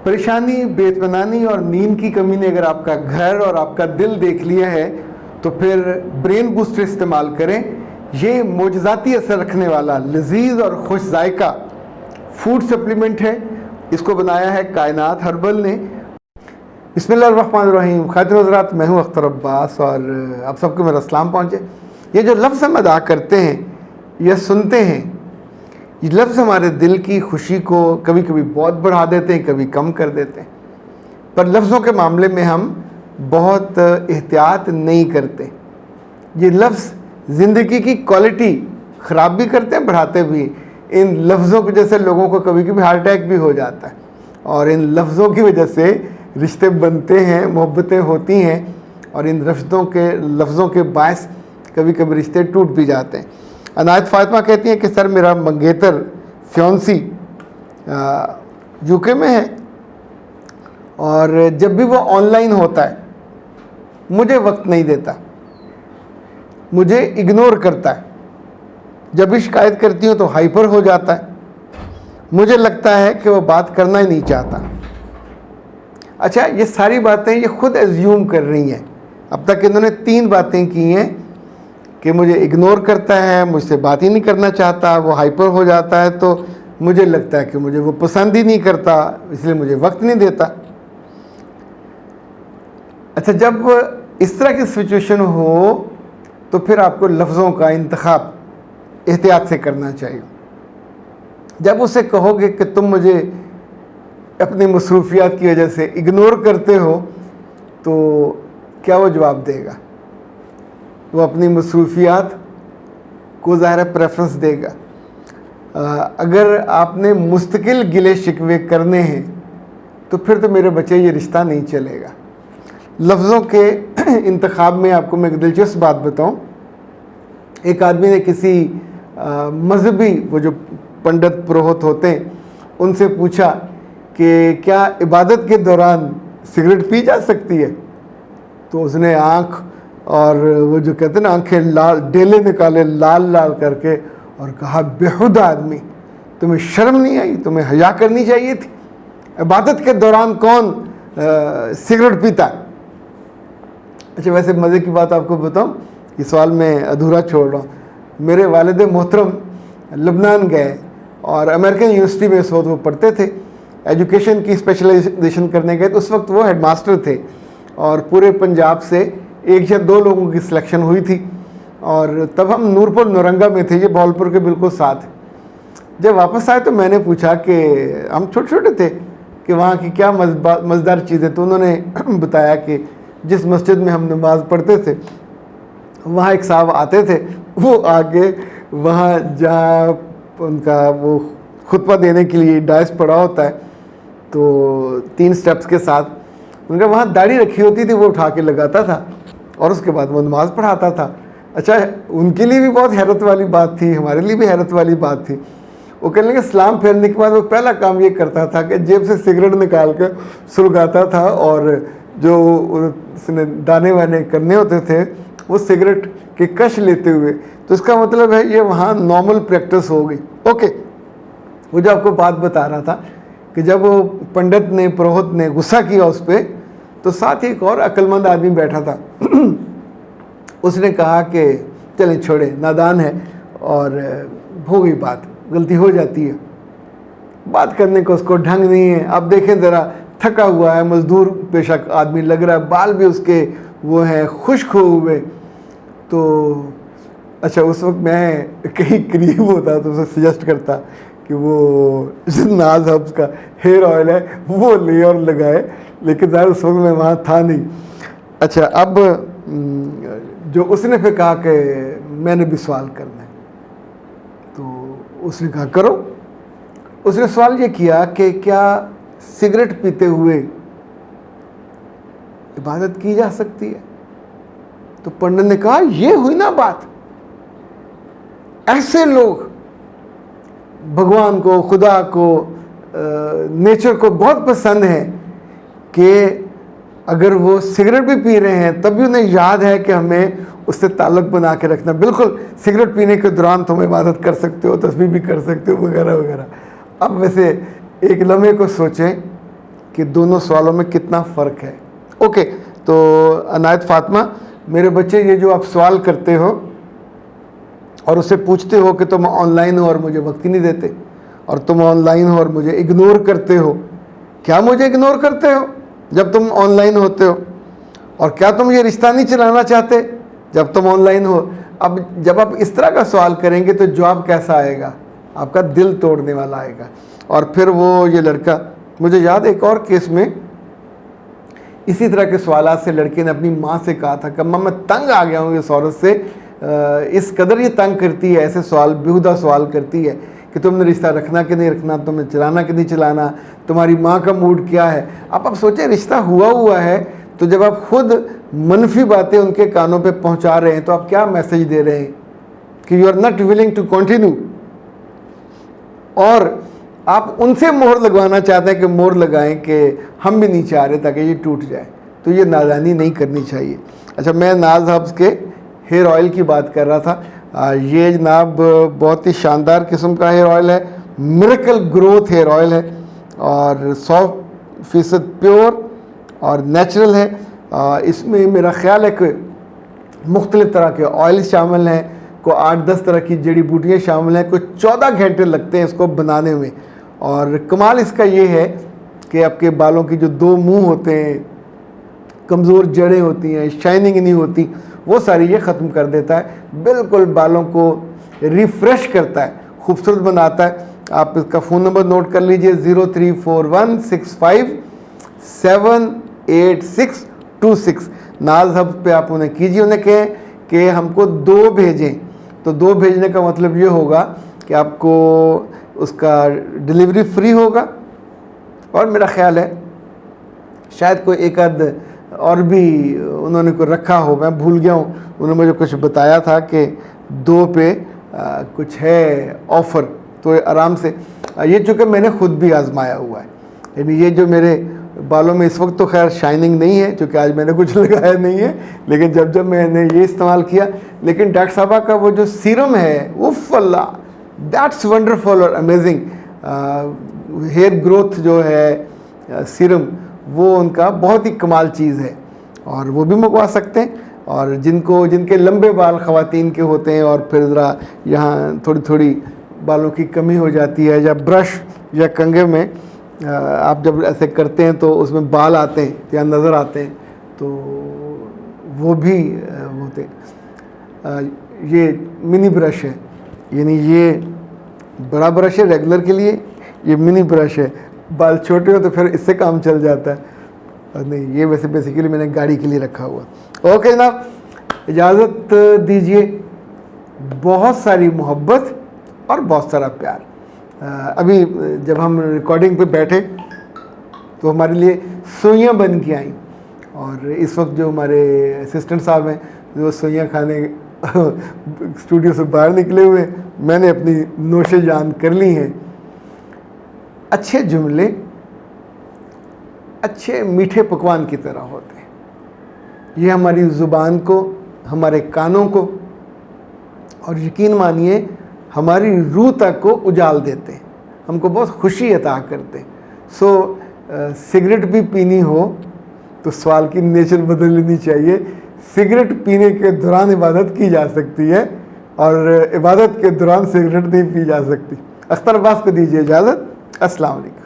پریشانی، بے اطمینانی اور نیند کی کمی نے اگر آپ کا گھر اور آپ کا دل دیکھ لیا ہے تو پھر برین بوسٹر استعمال کریں. یہ معجزاتی اثر رکھنے والا لذیذ اور خوش ذائقہ فوڈ سپلیمنٹ ہے. اس کو بنایا ہے کائنات ہربل نے. بسم اللہ الرحمن الرحیم. خاطر حضرات، میں ہوں اختر عباس اور آپ سب کو میرا سلام پہنچے. یہ جو لفظ ہم ادا کرتے ہیں یا سنتے ہیں، یہ لفظ ہمارے دل کی خوشی کو کبھی کبھی بہت بڑھا دیتے ہیں، کبھی کم کر دیتے ہیں. پر لفظوں کے معاملے میں ہم بہت احتیاط نہیں کرتے. یہ لفظ زندگی کی کوالٹی خراب بھی کرتے ہیں، بڑھاتے بھی. ان لفظوں کی وجہ سے لوگوں کو کبھی کبھی ہارٹ اٹیک بھی ہو جاتا ہے، اور ان لفظوں کی وجہ سے رشتے بنتے ہیں، محبتیں ہوتی ہیں، اور ان لفظوں کے باعث کبھی کبھی رشتے ٹوٹ بھی جاتے ہیں. عنایت فاطمہ کہتی ہیں کہ سر میرا منگیتر فیونسی UK میں ہے، اور جب بھی وہ آن لائن ہوتا ہے مجھے وقت نہیں دیتا، مجھے اگنور کرتا ہے. جب بھی شکایت کرتی ہوں تو ہائپر ہو جاتا ہے. مجھے لگتا ہے کہ وہ بات کرنا ہی نہیں چاہتا. اچھا، یہ ساری باتیں یہ خود ایزیوم کر رہی ہیں. اب تک انہوں نے 3 باتیں کی ہیں کہ مجھے اگنور کرتا ہے، مجھ سے بات ہی نہیں کرنا چاہتا، وہ ہائپر ہو جاتا ہے، تو مجھے لگتا ہے کہ مجھے وہ پسند ہی نہیں کرتا، اس لیے مجھے وقت نہیں دیتا. اچھا، جب اس طرح کی سچویشن ہو تو پھر آپ کو لفظوں کا انتخاب احتیاط سے کرنا چاہیے. جب اسے کہو گے کہ تم مجھے اپنی مصروفیات کی وجہ سے اگنور کرتے ہو، تو کیا وہ جواب دے گا؟ وہ اپنی مصروفیات کو ظاہر پریفرنس دے گا. اگر آپ نے مستقل گلے شکوے کرنے ہیں تو پھر تو میرے بچے یہ رشتہ نہیں چلے گا. لفظوں کے انتخاب میں آپ کو میں ایک دلچسپ بات بتاؤں. ایک آدمی نے کسی مذہبی، وہ جو پنڈت پروہت ہوتے ہیں، ان سے پوچھا کہ کیا عبادت کے دوران سگریٹ پی جا سکتی ہے؟ تو اس نے آنکھ اور وہ جو کہتے ہیں نا آنکھیں لال ڈیلے نکالے لال لال کر کے، اور کہا بےخود آدمی، تمہیں شرم نہیں آئی؟ تمہیں حیا کرنی چاہیے تھی. عبادت کے دوران کون سگریٹ پیتا؟ اچھا، ویسے مزے کی بات آپ کو بتاؤں، یہ سوال میں ادھورا چھوڑ رہا ہوں. میرے والد محترم لبنان گئے اور امریکن یونیورسٹی میں اس وقت وہ پڑھتے تھے، ایجوکیشن کی اسپیشلائزیشن کرنے گئے. تو اس وقت وہ ہیڈ ماسٹر تھے، اور پورے پنجاب سے 1 یا 2 لوگوں کی سلیکشن ہوئی تھی. اور تب ہم نورپور نورنگا میں تھے، یہ بھاولپور کے بالکل ساتھ. جب واپس آئے تو میں نے پوچھا کہ ہم چھوٹے چھوٹے تھے کہ وہاں کی کیا مزیدار چیزیں. تو انہوں نے بتایا کہ جس مسجد میں ہم نماز پڑھتے تھے وہاں ایک صاحب آتے تھے، وہ آگے وہاں جہاں ان کا وہ خطبہ دینے کے لیے ڈائس پڑا ہوتا ہے، تو 3 سٹیپس کے ساتھ ان کا وہاں داڑھی رکھی ہوتی تھی، وہ اٹھا کے لگاتا تھا اور اس کے بعد وہ نماز پڑھاتا تھا. اچھا، ان کے لیے بھی بہت حیرت والی بات تھی، ہمارے لیے بھی حیرت والی بات تھی. وہ کہنے لگے سلام پھیرنے کے بعد وہ پہلا کام یہ کرتا تھا کہ جیب سے سگریٹ نکال کے سلگاتا تھا، اور جو اس نے دانے وانے کرنے ہوتے تھے وہ سگریٹ کے کش لیتے ہوئے. تو اس کا مطلب ہے یہ وہاں نارمل پریکٹس ہو گئی. اوکے، وہ جو آپ کو بات بتا رہا تھا کہ جب وہ پنڈت نے پروہت نے غصہ کیا اس پہ، تو ساتھ ہی ایک اور عقل مند آدمی بیٹھا تھا. اس نے کہا کہ چلیں چھوڑے، نادان ہے اور ہو گئی بات، غلطی ہو جاتی ہے، بات کرنے کو اس کو ڈھنگ نہیں ہے. آپ دیکھیں ذرا، تھکا ہوا ہے، مزدور پیشہ آدمی لگ رہا ہے، بال بھی اس کے وہ ہیں خشک ہوئے. تو اچھا، اس وقت میں کہیں قریب ہوتا تو اسے سجیسٹ کرتا کہ وہ ناز ہبس کا ہیئر آئل ہے وہ لے اور لگائے، لیکن ظاہر اس وقت میں وہاں تھا نہیں. اچھا، اب جو اس نے پھر کہا کہ میں نے بھی سوال کرنا ہے، تو اس نے کہا کرو. اس نے سوال یہ کیا کہ کیا سگریٹ پیتے ہوئے عبادت کی جا سکتی ہے؟ تو پنڈت نے کہا یہ ہوئی نا بات. ایسے لوگ بھگوان کو، خدا کو، نیچر کو بہت پسند ہیں کہ اگر وہ سگریٹ بھی پی رہے ہیں تب بھی انہیں یاد ہے کہ ہمیں اس سے تعلق بنا کے رکھنا. بالکل سگریٹ پینے کے دوران تم عبادت کر سکتے ہو، تسبیح بھی کر سکتے ہو، وغیرہ وغیرہ. اب ویسے ایک لمحے کو سوچیں کہ دونوں سوالوں میں کتنا فرق ہے. اوکے, تو عنایت فاطمہ, میرے بچے یہ جو آپ سوال کرتے ہو اور اسے پوچھتے ہو کہ تم آن لائن ہو اور مجھے وقت ہی نہیں دیتے, اور تم آن لائن ہو اور مجھے اگنور کرتے ہو, کیا مجھے اگنور کرتے ہو جب تم آن لائن ہوتے ہو؟ اور کیا تم یہ رشتہ نہیں چلانا چاہتے جب تم آن لائن ہو؟ اب جب آپ اس طرح کا سوال کریں گے تو جواب کیسا آئے گا؟ آپ کا دل توڑنے والا آئے گا. اور پھر وہ یہ لڑکا, مجھے یاد ایک اور کیس میں اسی طرح کے سوالات سے لڑکے نے اپنی ماں سے کہا تھا کہ اماں میں تنگ آ گیا ہوں اس عورت سے, اس قدر یہ تنگ کرتی ہے, ایسے سوال بیہودہ سوال کرتی ہے کہ تم نے رشتہ رکھنا کہ نہیں رکھنا, تم نے چلانا کہ نہیں چلانا, تمہاری ماں کا موڈ کیا ہے. آپ سوچیں, رشتہ ہوا ہے تو جب آپ خود منفی باتیں ان کے کانوں پہ پہنچا رہے ہیں تو آپ کیا میسج دے رہے ہیں کہ you are not willing to continue, اور آپ ان سے مہر لگوانا چاہتے ہیں کہ مہر لگائیں کہ ہم بھی نہیں چاہ رہے تاکہ یہ ٹوٹ جائے. تو یہ نادانی نہیں کرنی چاہیے. اچھا, میں ناز ہبز کے ہیئر آئل کی بات کر رہا تھا. یہ جناب بہت ہی شاندار قسم کا ہیئر آئل ہے, میریکل گروتھ ہیئر آئل ہے اور 100% پیور اور نیچرل ہے. اس میں میرا خیال ہے کہ مختلف طرح کے آئل شامل ہیں, کو 8-10 طرح کی جڑی بوٹیاں شامل ہیں, کوئی 14 گھنٹے لگتے ہیں اس کو بنانے میں. اور کمال اس کا یہ ہے کہ آپ کے بالوں کی جو 2 منہ ہوتے ہیں, کمزور جڑیں ہوتی ہیں, شائننگ نہیں ہوتی, وہ ساری یہ ختم کر دیتا ہے. بالکل بالوں کو ریفریش کرتا ہے, خوبصورت بناتا ہے. آپ اس کا فون نمبر نوٹ کر لیجئے 0341657826. ناز ہب پہ آپ انہیں کیجیے, انہیں کہیں کہ ہم کو 2 بھیجیں. تو 2 بھیجنے کا مطلب یہ ہوگا کہ آپ کو اس کا ڈیلیوری فری ہوگا. اور میرا خیال ہے شاید کوئی ایک آدھ اور بھی انہوں نے کوئی رکھا ہو, میں بھول گیا ہوں, انہوں نے مجھے کچھ بتایا تھا کہ 2 پہ کچھ ہے آفر. تو آرام سے, یہ چونکہ میں نے خود بھی آزمایا ہوا ہے, یعنی یہ جو میرے بالوں میں اس وقت تو خیر شائننگ نہیں ہے چونکہ آج میں نے کچھ لگایا نہیں ہے, لیکن جب میں نے یہ استعمال کیا, لیکن ڈاکٹر صاحبہ کا وہ جو سیرم ہے, اف اللہ, دیٹس ونڈرفل اور امیزنگ. ہیئر گروتھ جو ہے سیرم, وہ ان کا بہت ہی کمال چیز ہے, اور وہ بھی منگوا سکتے ہیں. اور جن کے لمبے بال خواتین کے ہوتے ہیں اور پھر ذرا یہاں تھوڑی بالوں کی کمی ہو جاتی ہے, یا برش یا کنگھے میں آپ جب ایسے کرتے ہیں تو اس میں بال آتے ہیں یا نظر آتے ہیں, تو وہ بھی ہوتے ہیں. یہ منی برش ہے, یعنی یہ بڑا برش ہے ریگولر کے لیے, یہ منی برش ہے. بال چھوٹے ہو تو پھر اس سے کام چل جاتا ہے. نہیں, یہ ویسے بیسیکلی میں نے گاڑی کے لیے رکھا ہوا. اوکے جناب, اجازت دیجئے. بہت ساری محبت اور بہت سارا پیار. ابھی جب ہم ریکارڈنگ پہ بیٹھے تو ہمارے لیے سوئیاں بن کے آئیں, اور اس وقت جو ہمارے اسسٹنٹ صاحب ہیں جو سوئیاں کھانے اسٹوڈیو سے باہر نکلے ہوئے, میں نے اپنی نوش جان کر لی ہیں. اچھے جملے اچھے میٹھے پکوان کی طرح ہوتے ہیں. یہ ہماری زبان کو, ہمارے کانوں کو, اور یقین مانیے ہماری روح تک کو اجال دیتے ہیں, ہم کو بہت خوشی عطا کرتے ہیں. سو سگریٹ بھی پینی ہو تو سوال کی نیچر بدل لینی چاہیے. سگریٹ پینے کے دوران عبادت کی جا سکتی ہے, اور عبادت کے دوران سگریٹ نہیں پی جا سکتی. اختر عباس کو دیجیے اجازت. السلام علیکم.